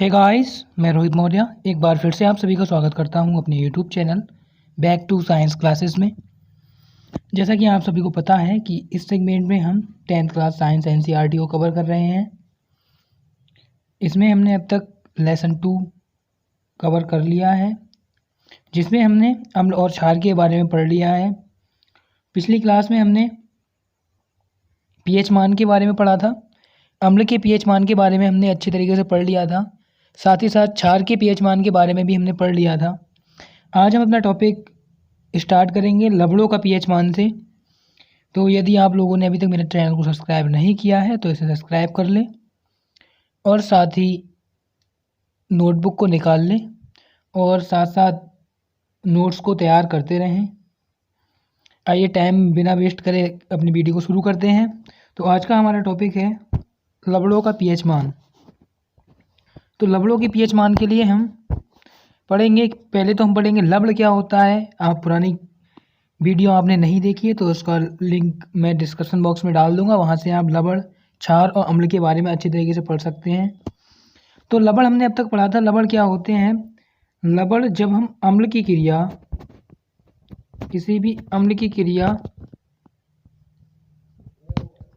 Hey guys, मैं रोहित मौर्य एक बार फिर से आप सभी का स्वागत करता हूं अपने YouTube channel back to science classes में। जैसा कि आप सभी को पता है कि इस सेगमेंट में हम 10th क्लास साइंस एनसीईआरटी को कवर कर रहे हैं। इसमें हमने अब तक लेसन 2 कवर कर लिया है, जिसमें हमने अम्ल और क्षार के बारे में पढ़ लिया है। पिछली क्लास में हमने पीएच मान के बारे में पढ़ा था। अम्ल के पीएच मान के बारे में हमने अच्छे तरीके से पढ़ लिया था। साथ ही साथ क्षार के पीएच मान के बारे में भी हमने पढ़ लिया था। आज हम अपना टॉपिक स्टार्ट करेंगे लवणों का पीएच मान से। तो यदि आप लोगों ने अभी तक मेरे चैनल को सब्सक्राइब नहीं किया है तो इसे सब्सक्राइब कर लें और साथ ही नोटबुक को निकाल लें और साथ साथ नोट्स को तैयार करते रहें। आइए टाइम बिना वेस्ट करे अपनी वीडियो को शुरू करते हैं। तो आज का हमारा टॉपिक है लवणों का पीएच मान। तो लवणों के पीएच मान के लिए हम पढ़ेंगे, पहले तो हम पढ़ेंगे लवण क्या होता है। आप पुरानी वीडियो आपने नहीं देखी है तो उसका लिंक मैं डिस्क्रिप्शन बॉक्स में डाल दूंगा, वहाँ से आप लवण, क्षार और अम्ल के बारे में अच्छे तरीके से पढ़ सकते हैं। तो लवण हमने अब तक पढ़ा था। लवण क्या होते हैं? लवण जब हम अम्ल की क्रिया, किसी भी अम्ल की क्रिया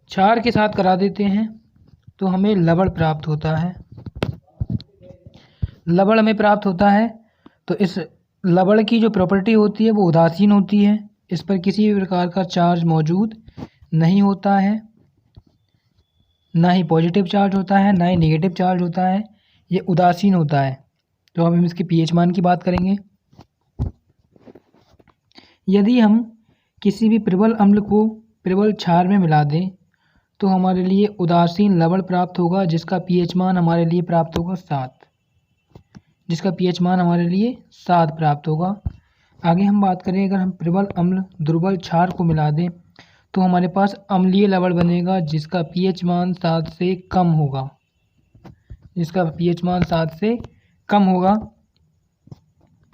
क्षार के साथ करा देते हैं तो हमें लवण प्राप्त होता है। लवण हमें प्राप्त होता है तो इस लवण की जो प्रॉपर्टी होती है वो उदासीन होती है। इस पर किसी भी प्रकार का चार्ज मौजूद नहीं होता है, ना ही पॉजिटिव चार्ज होता है ना ही नेगेटिव चार्ज होता है, ये उदासीन होता है। तो अब हम इसके पीएच मान की बात करेंगे। यदि हम किसी भी प्रबल अम्ल को प्रबल क्षार में मिला दें तो हमारे लिए उदासीन लवण प्राप्त होगा, जिसका पीएच मान हमारे लिए प्राप्त होगा 7 प्राप्त होगा। आगे हम बात करें, अगर हम प्रबल अम्ल दुर्बल क्षार को मिला दें तो हमारे पास अम्लीय लवण बनेगा, जिसका पीएच मान 7 से कम होगा।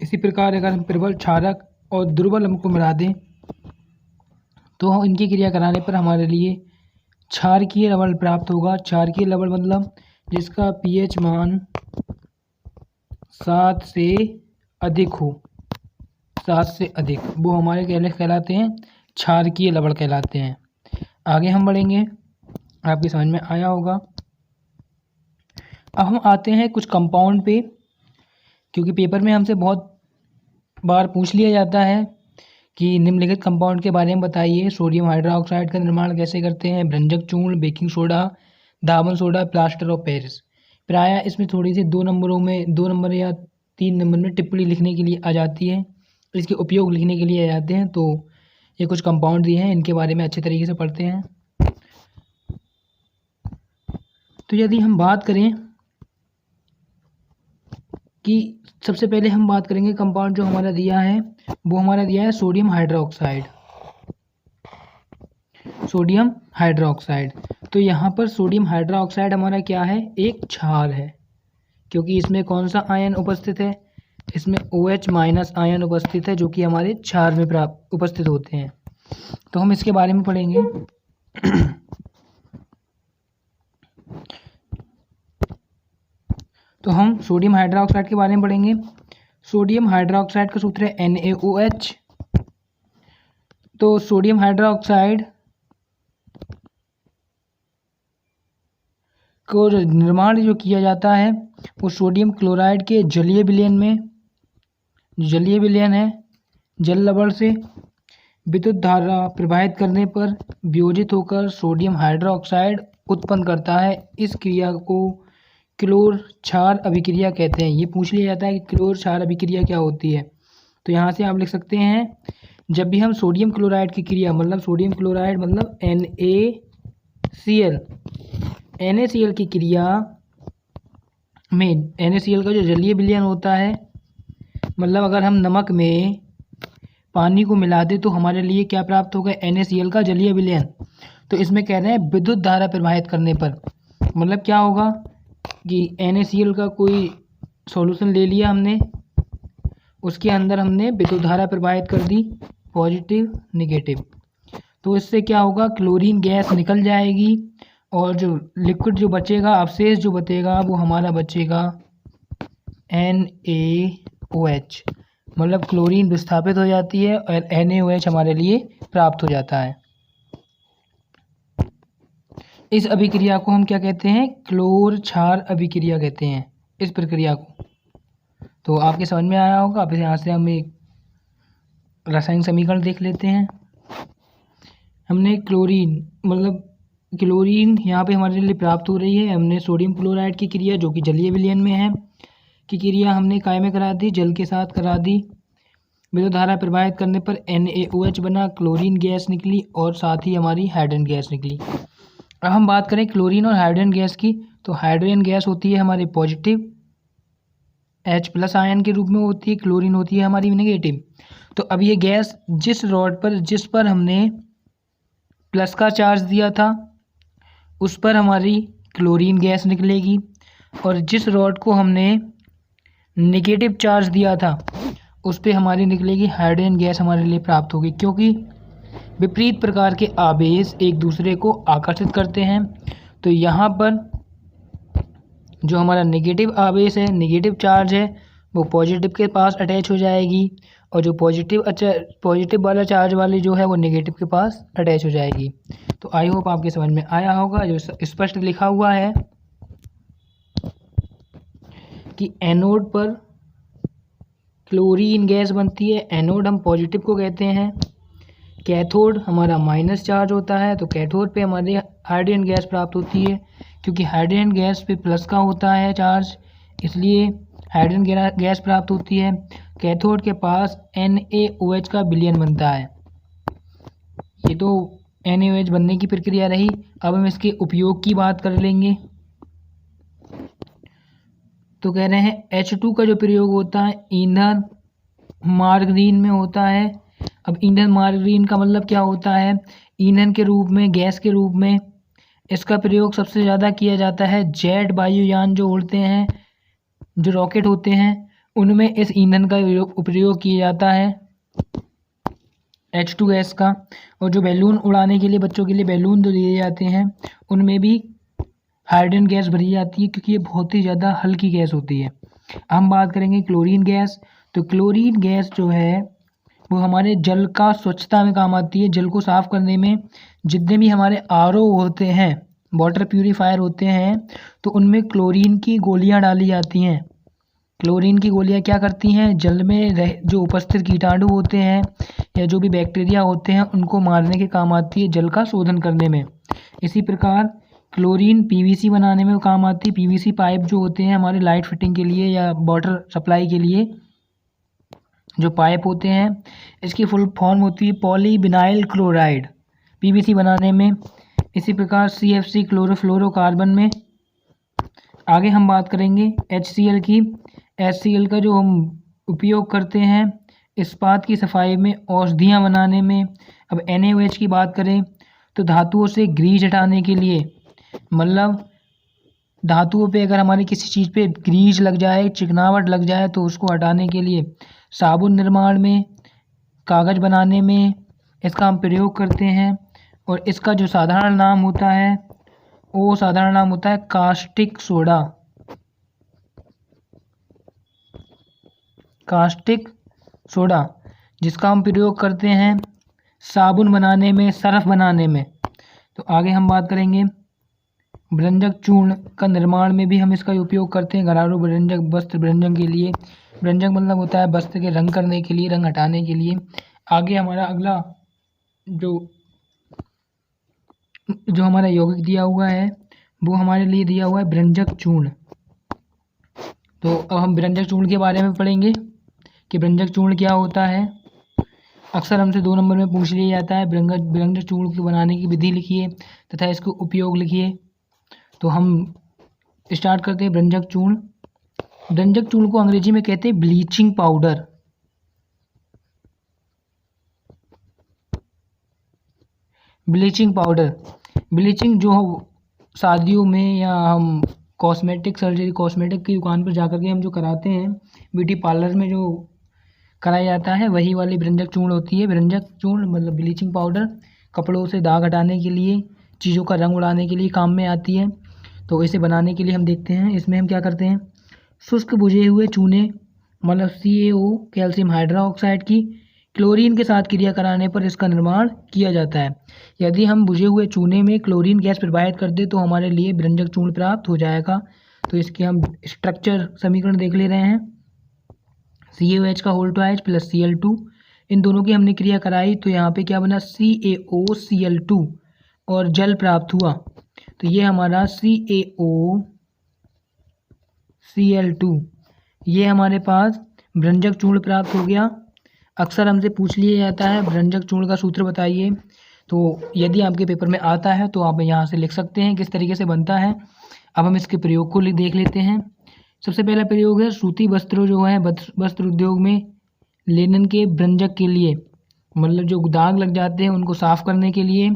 इसी प्रकार अगर हम प्रबल क्षारक और दुर्बल अम्ल को मिला दें तो इनकी क्रिया कराने पर हमारे लिए क्षारकीय लवण प्राप्त होगा। क्षारकीय लवण मतलब जिसका पीएच मान 7 से अधिक हो, 7 से अधिक, वो हमारे कहलाते हैं क्षारकीय लवण कहलाते हैं। आगे हम बढ़ेंगे, आपकी समझ में आया होगा। अब हम आते हैं कुछ कंपाउंड पे, क्योंकि पेपर में हमसे बहुत बार पूछ लिया जाता है कि निम्नलिखित कंपाउंड के बारे में बताइए। सोडियम हाइड्रोक्साइड का निर्माण कैसे करते हैं? भ्रंजक चूर्ण, baking soda, Dhawan soda, plaster of Paris. प्रायः इसमें थोड़ी सी 2 नंबर या 3 नंबर में टिप्पणी लिखने के लिए आ जाती है, इसके उपयोग लिखने के लिए आ जाते हैं। तो ये कुछ कंपाउंड दिए हैं, इनके बारे में अच्छे तरीके से पढ़ते हैं। तो यदि हम बात करें कि सबसे पहले हम बात करेंगे कंपाउंड जो हमारा दिया है, वो हमारा दिया है सोडियम हाइड्रोक्साइड। तो यहाँ पर सोडियम हाइड्रोक्साइड हमारा क्या है? एक क्षार है, क्योंकि इसमें कौन सा आयन उपस्थित है? इसमें OH- आयन उपस्थित है, जो कि हमारे क्षार में उपस्थित होते हैं। तो हम इसके बारे में पढ़ेंगे। तो हम सोडियम हाइड्रोक्साइड के बारे में पढ़ेंगे। सोडियम हाइड्रोक्साइड का सूत्र है NaOH। तो सोडियम हाइड्रोक्साइड को निर्माण जो किया जाता है वो सोडियम क्लोराइड के जलीय विलयन है, जल लवण से विद्युत धारा प्रवाहित करने पर वियोजित होकर सोडियम हाइड्रोक्साइड उत्पन्न करता है। इस क्रिया को क्लोर क्षार अभिक्रिया कहते हैं। ये पूछ लिया जाता है कि क्लोर क्षार अभिक्रिया क्या होती है, तो यहाँ से आप लिख सकते हैं, जब भी हम सोडियम क्लोराइड की क्रिया, मतलब सोडियम क्लोराइड मतलब NaCl की क्रिया में NaCl का जो जलीय विलयन होता है, मतलब अगर हम नमक में पानी को मिला दें तो हमारे लिए क्या प्राप्त होगा? NaCl का जलीय विलयन। तो इसमें कह रहे हैं विद्युत धारा प्रवाहित करने पर, मतलब क्या होगा कि NaCl का कोई सॉल्यूशन ले लिया हमने, उसके अंदर हमने विद्युत धारा प्रवाहित कर दी, पॉजिटिव नेगेटिव। तो इससे क्या होगा? क्लोरीन गैस निकल जाएगी और जो लिक्विड जो बचेगा, अवशेष जो बचेगा, वो हमारा बचेगा NaOH, मतलब क्लोरीन विस्थापित हो जाती है और NaOH हमारे लिए प्राप्त हो जाता है। इस अभिक्रिया को हम क्या कहते हैं? क्लोर क्षार अभिक्रिया कहते हैं इस प्रक्रिया को। तो आपके समझ में आया होगा। अब यहाँ से हम एक रासायनिक समीकरण देख लेते हैं। हमने क्लोरीन मतलब क्लोरीन यहाँ पे हमारे लिए प्राप्त हो रही है। हमने सोडियम क्लोराइड की क्रिया जो कि जलीय विलयन में है की क्रिया हमने काय में करा दी, जल के साथ करा दी। विद्युत धारा प्रवाहित करने पर NaOH बना, क्लोरीन गैस निकली और साथ ही हमारी हाइड्रोजन गैस निकली। अब हम बात करें क्लोरीन और हाइड्रोजन गैस की, तो हाइड्रोजन गैस होती है हमारी पॉजिटिव H+ आयन के रूप में होती है, क्लोरीन होती है हमारी नेगेटिव। तो अब ये गैस जिस पर हमने प्लस का चार्ज दिया था उस पर हमारी क्लोरीन गैस निकलेगी, और जिस रॉड को हमने नेगेटिव चार्ज दिया था उस पर हमारी निकलेगी हाइड्रोजन गैस हमारे लिए प्राप्त होगी, क्योंकि विपरीत प्रकार के आवेश एक दूसरे को आकर्षित करते हैं। तो यहाँ पर जो हमारा नेगेटिव आवेश है, नेगेटिव चार्ज है, वो पॉजिटिव के पास अटैच हो जाएगी, और जो पॉजिटिव वाला चार्ज वाली जो है वो नेगेटिव के पास अटैच हो जाएगी। तो आई होप आपके समझ में आया होगा। जो स्पष्ट लिखा हुआ है कि एनोड पर क्लोरीन गैस बनती है, एनोड हम पॉजिटिव को कहते हैं, कैथोड हमारा माइनस चार्ज होता है, तो कैथोड पे हमारे हाइड्रोजन गैस प्राप्त होती है। क्योंकि हाइड्रोजन गैस पे प्लस का होता है चार्ज, इसलिए हाइड्रोजन गैस प्राप्त होती है। कैथोड के पास NaOH का विलयन बनता है। ये तो NaOH बनने की प्रक्रिया रही। अब हम इसके उपयोग की बात कर लेंगे। तो कह रहे हैं H2 का जो प्रयोग होता है ईंधन मार्गरीन में होता है। अब ईंधन मार्गरीन का मतलब क्या होता है? ईंधन के रूप में, गैस के रूप में इसका प्रयोग सबसे ज़्यादा किया जाता है जेट वायुयान जो उड़ते हैं, जो रॉकेट होते हैं, उनमें इस ईंधन का उपयोग किया जाता है H2 गैस का। और जो बैलून उड़ाने के लिए, बच्चों के लिए बैलून जो दिए जाते हैं, उनमें भी हाइड्रोजन गैस भरी जाती है, क्योंकि ये बहुत ही ज़्यादा हल्की गैस होती है। हम बात करेंगे क्लोरीन गैस। तो क्लोरीन गैस जो है वो हमारे जल का स्वच्छता में काम आती है। जल को साफ करने में जितने भी हमारे RO होते हैं, वाटर प्यूरीफायर होते हैं, तो उनमें क्लोरीन की गोलियां डाली जाती हैं। क्लोरीन की गोलियां क्या करती हैं? जल में जो उपस्थित कीटाणु होते हैं या जो भी बैक्टीरिया होते हैं उनको मारने के काम आती है, जल का शोधन करने में। इसी प्रकार क्लोरीन PVC बनाने में काम आती है। PVC पाइप जो होते हैं हमारे लाइट फिटिंग के लिए या वाटर सप्लाई के लिए जो पाइप होते हैं, इसकी फुल फॉर्म होती है पॉलीविनाइल क्लोराइड PVC बनाने में। इसी प्रकार CFC क्लोरोफ्लोरोकार्बन में। आगे हम बात करेंगे HCl की। HCl का जो हम उपयोग करते हैं इस्पात की सफाई में, औषधियाँ बनाने में। अब NaOH की बात करें तो धातुओं से ग्रीज हटाने के लिए, मतलब धातुओं पे अगर हमारी किसी चीज़ पे ग्रीज लग जाए, चिकनावट लग जाए, तो उसको हटाने के लिए, साबुन निर्माण में, कागज़ बनाने में इसका हम प्रयोग करते हैं। और इसका जो साधारण नाम होता है वो साधारण नाम होता है कास्टिक सोडा। कास्टिक सोडा जिसका हम प्रयोग करते हैं साबुन बनाने में, सर्फ बनाने में। तो आगे हम बात करेंगे व्यंजक चूर्ण का निर्माण में भी हम इसका उपयोग करते हैं। घरेलू व्यंजक, वस्त्र व्यंजन के लिए। व्यंजक मतलब होता है वस्त्र के रंग करने के लिए, रंग हटाने के लिए। आगे हमारा अगला जो हमारा यौगिक दिया हुआ है वो हमारे लिए दिया हुआ है व्यंजक चूर्ण। तो अब हम व्यंजक चूर्ण के बारे में पढ़ेंगे कि व्यंजक चूर्ण क्या होता है। अक्सर हमसे 2 नंबर में पूछ लिया जाता है व्यंजक चूर्ण को बनाने की विधि लिखिए तथा इसको उपयोग लिखिए। तो हम स्टार्ट करते हैं व्यंजक चूर्ण। व्यंजक चूर्ण को अंग्रेजी में कहते हैं bleaching powder. Bleaching powder, bleaching जो शादियों में या हम कॉस्मेटिक सर्जरी, कॉस्मेटिक की दुकान पर जाकर के हम जो कराते हैं, ब्यूटी पार्लर में जो कराया जाता है, वही वाली व्यंजक चूर्ण होती है। व्यंजक चूर्ण मतलब ब्लीचिंग पाउडर कपड़ों से दाग हटाने के लिए, चीज़ों का रंग उड़ाने के लिए काम में आती है। तो इसे बनाने के लिए हम देखते हैं, इसमें हम क्या करते हैं, शुष्क बुझे हुए चूने मतलब CaO कैल्शियम हाइड्रोक्साइड की क्लोरीन के साथ क्रिया कराने पर इसका निर्माण किया जाता है। यदि हम बुझे हुए चूने में क्लोरीन गैस प्रवाहित कर दें तो हमारे लिए विरंजक चूर्ण प्राप्त हो जाएगा। तो इसके हम स्ट्रक्चर समीकरण देख ले रहे हैं। CaOH का होल ट्वाइस प्लस Cl2, इन दोनों की हमने क्रिया कराई तो यहाँ पे क्या बना CaOCl2 और जल प्राप्त हुआ। तो ये हमारा CaOCl2 ये हमारे पास विरंजक चूर्ण प्राप्त हो गया। अक्सर हमसे पूछ लिया जाता है विरंजक चूर्ण का सूत्र बताइए। तो यदि आपके पेपर में आता है तो आप यहाँ से लिख सकते हैं किस तरीके से बनता है। अब हम इसके प्रयोग को देख लेते हैं। सबसे पहला प्रयोग है सूती वस्त्र जो है वस्त्र उद्योग में लिनन के विरंजक के लिए मतलब जो दाग लग जाते हैं उनको साफ करने के लिए,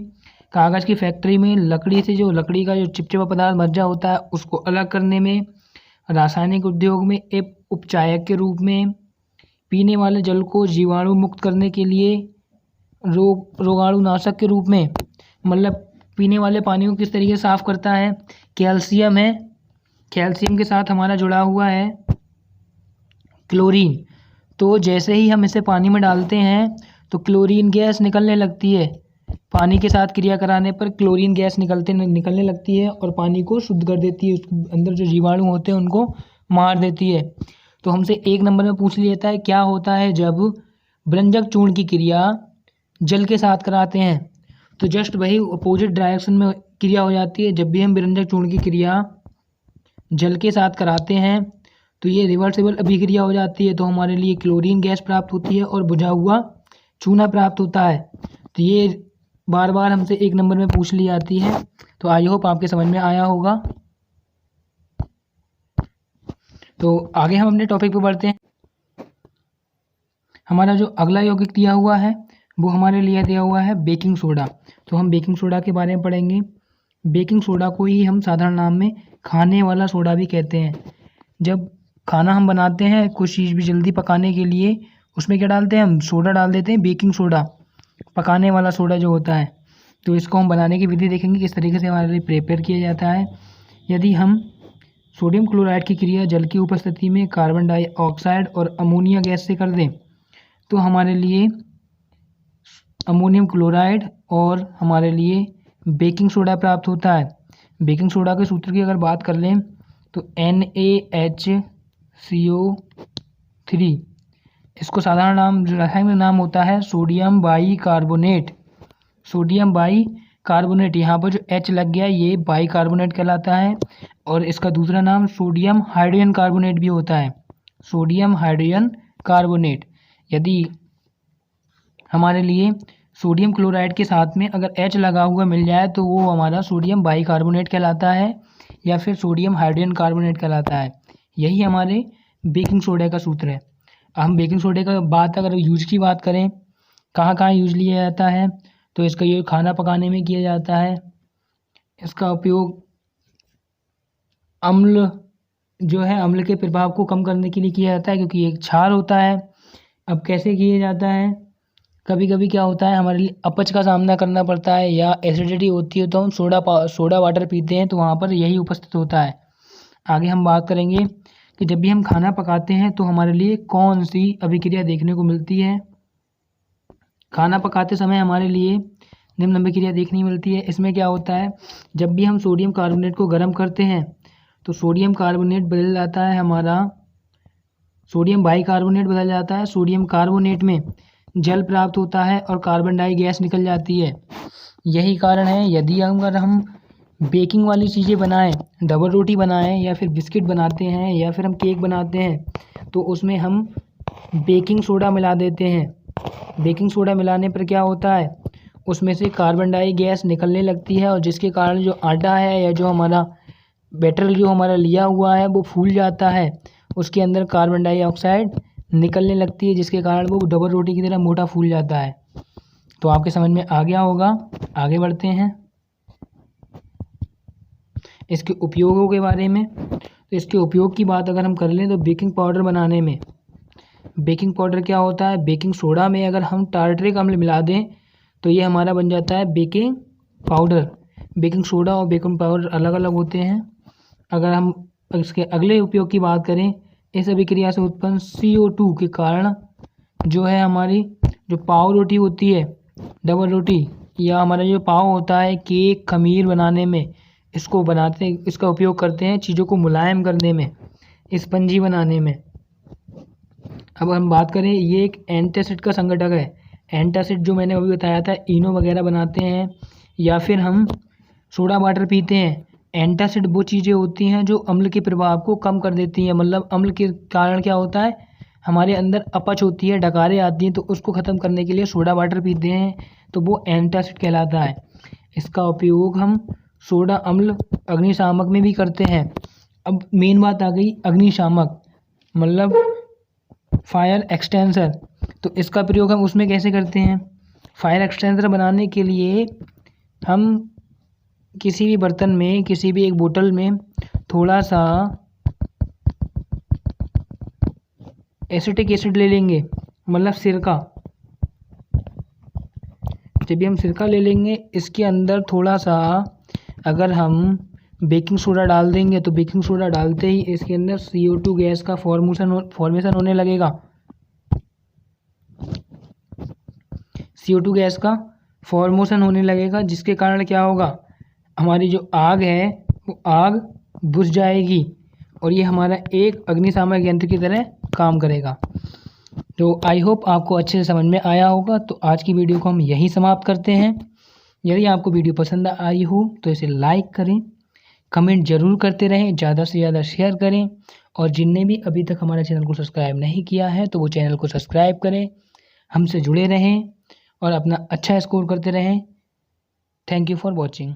कागज़ की फैक्ट्री में लकड़ी से जो लकड़ी का जो चिपचिपा पदार्थ मज्जा होता है उसको अलग करने में, रासायनिक उद्योग में एक उपचायक के रूप में, पीने वाले जल को जीवाणु मुक्त करने के लिए रोगाणुनाशक के रूप में, मतलब पीने वाले पानी को किस तरीके से साफ करता है, कैल्शियम है, कैल्शियम के साथ हमारा जुड़ा हुआ है क्लोरीन। तो जैसे ही हम इसे पानी में डालते हैं तो क्लोरीन गैस निकलने लगती है। पानी के साथ क्रिया कराने पर क्लोरीन गैस निकलने लगती है और पानी को शुद्ध कर देती है, उसके अंदर जो जीवाणु होते हैं उनको मार देती है। तो हमसे 1 नंबर में पूछ लिया जाता है क्या होता है जब विरंजक चूर्ण की क्रिया जल के साथ कराते हैं। तो जस्ट वही अपोजिट डायरेक्शन में क्रिया हो जाती है। जब भी हम विरंजक चूर्ण की क्रिया जल के साथ कराते हैं तो ये रिवर्सिबल अभिक्रिया हो जाती है। तो हमारे लिए क्लोरीन गैस प्राप्त होती है और बुझा हुआ चूना प्राप्त होता है। तो ये बार बार हमसे 1 नंबर में पूछ ली जाती है। तो आई होप आपके समझ में आया होगा। तो आगे हम अपने टॉपिक पे बढ़ते हैं। हमारा जो अगला यौगिक दिया हुआ है वो हमारे लिए दिया हुआ है बेकिंग सोडा। तो हम बेकिंग सोडा के बारे में पढ़ेंगे। बेकिंग सोडा को ही हम साधारण नाम में खाने वाला सोडा भी कहते हैं। जब खाना हम बनाते हैं कुछ चीज़ भी जल्दी पकाने के लिए उसमें क्या डालते हैं, हम सोडा डाल देते हैं, बेकिंग सोडा, पकाने वाला सोडा जो होता है। तो इसको हम बनाने की विधि देखेंगे किस तरीके से हमारे लिए प्रिपेयर किया जाता है। यदि हम सोडियम क्लोराइड की क्रिया जल की उपस्थिति में कार्बन डाइऑक्साइड और अमोनिया गैस से कर दें तो हमारे लिए अमोनियम क्लोराइड और हमारे लिए बेकिंग सोडा प्राप्त होता है। बेकिंग सोडा के सूत्र की अगर बात कर लें तो NaHCO3, इसको साधारण नाम रासायनिक नाम होता है सोडियम बाइकार्बोनेट। सोडियम बाइकार्बोनेट, यहाँ पर जो H लग गया ये बाइकार्बोनेट कहलाता है और इसका दूसरा नाम सोडियम हाइड्रोजन कार्बोनेट भी होता है, सोडियम हाइड्रोजन कार्बोनेट। यदि हमारे लिए सोडियम क्लोराइड के साथ में अगर H लगा हुआ मिल जाए तो वो हमारा सोडियम बाइकार्बोनेट कहलाता है या फिर सोडियम हाइड्रोजन कार्बोनेट कहलाता है। यही हमारे बेकिंग सोडा का सूत्र है। हम बेकिंग सोडे का बात अगर यूज की बात करें कहाँ कहाँ यूज लिया जाता है तो इसका यूज खाना पकाने में किया जाता है। इसका उपयोग अम्ल जो है अम्ल के प्रभाव को कम करने के लिए किया जाता है क्योंकि एक क्षार होता है। अब कैसे किया जाता है, कभी कभी क्या होता है हमारे लिए अपच का सामना करना पड़ता है या एसिडिटी होती है तो हम सोडा वाटर पीते हैं तो वहाँ पर यही उपस्थित होता है। आगे हम बात करेंगे कि जब भी हम खाना पकाते हैं तो हमारे लिए कौन सी अभिक्रिया देखने को मिलती है। खाना पकाते समय हमारे लिए निम्न अभिक्रिया देखने मिलती है। इसमें क्या होता है, जब भी हम सोडियम कार्बोनेट को गर्म करते हैं तो सोडियम कार्बोनेट बदल जाता है, हमारा सोडियम बाइकार्बोनेट बदल जाता है, सोडियम कार्बोनेट में जल प्राप्त होता है और कार्बन डाई गैस निकल जाती है। यही कारण है यदि अगर हम बेकिंग वाली चीज़ें बनाएं, डबल रोटी बनाएं या फिर बिस्किट बनाते हैं या फिर हम केक बनाते हैं तो उसमें हम बेकिंग सोडा मिला देते हैं। बेकिंग सोडा मिलाने पर क्या होता है, उसमें से कार्बन डाई गैस निकलने लगती है और जिसके कारण जो आटा है या जो हमारा बैटर जो हमारा लिया हुआ है वो फूल जाता है, उसके अंदर कार्बन डाइऑक्साइड निकलने लगती है जिसके कारण वो डबल रोटी की तरह मोटा फूल जाता है। तो आपके समझ में आ गया होगा। आगे बढ़ते हैं इसके उपयोगों के बारे में। तो इसके उपयोग की बात अगर हम कर लें तो बेकिंग पाउडर बनाने में, बेकिंग पाउडर क्या होता है, बेकिंग सोडा में अगर हम टार्टरिक अम्ल मिला दें तो ये हमारा बन जाता है बेकिंग पाउडर। बेकिंग सोडा और बेकिंग पाउडर अलग अलग होते हैं। अगर हम इसके अगले उपयोग की बात करें, इस अभिक्रिया से उत्पन्न CO2 के कारण जो है हमारी जो पाव रोटी होती है, डबल रोटी, या हमारा जो पाव होता है केक खमीर बनाने में, इसका उपयोग करते हैं चीज़ों को मुलायम करने में, स्पंजी बनाने में। अब हम बात करें, ये एक एंटासिड का संघटक है। एंटासिड जो मैंने अभी बताया था, इनो वगैरह बनाते हैं या फिर हम सोडा वाटर पीते हैं। एंटासिड वो चीज़ें होती हैं जो अम्ल के प्रभाव को कम कर देती हैं। मतलब अम्ल के कारण क्या होता है, हमारे अंदर अपच होती है, डकारें आती हैं, तो उसको ख़त्म करने के लिए सोडा वाटर पीते हैं, तो वो एंटासिड कहलाता है। इसका उपयोग हम सोडा अम्ल अग्निशामक में भी करते हैं। अब मेन बात आ गई अग्निशामक, मतलब फायर एक्सटेंसर। तो इसका प्रयोग हम उसमें कैसे करते हैं? फायर एक्सटेंसर बनाने के लिए हम किसी भी बर्तन में, किसी भी एक बोतल में थोड़ा सा एसिटिक एसिड ले लेंगे, मतलब सिरका। जब भी हम सिरका ले लेंगे, इसके अंदर थोड़ा सा अगर हम बेकिंग सोडा डाल देंगे, तो बेकिंग सोडा डालते ही इसके अंदर CO2 गैस का फॉर्मेशन होने लगेगा। CO2 गैस का फॉर्मेशन होने लगेगा, जिसके कारण क्या होगा, हमारी जो आग है वो आग बुझ जाएगी और ये हमारा एक अग्निशामक यंत्र की तरह काम करेगा। तो आई होप आपको अच्छे से समझ में आया होगा। तो आज की वीडियो को हम यहीं समाप्त करते हैं। यदि आपको वीडियो पसंद आई हो तो इसे लाइक करें, कमेंट ज़रूर करते रहें, ज़्यादा से ज़्यादा शेयर करें, और जिनने भी अभी तक हमारे चैनल को सब्सक्राइब नहीं किया है तो वो चैनल को सब्सक्राइब करें, हमसे जुड़े रहें और अपना अच्छा स्कोर करते रहें। Thank you for watching.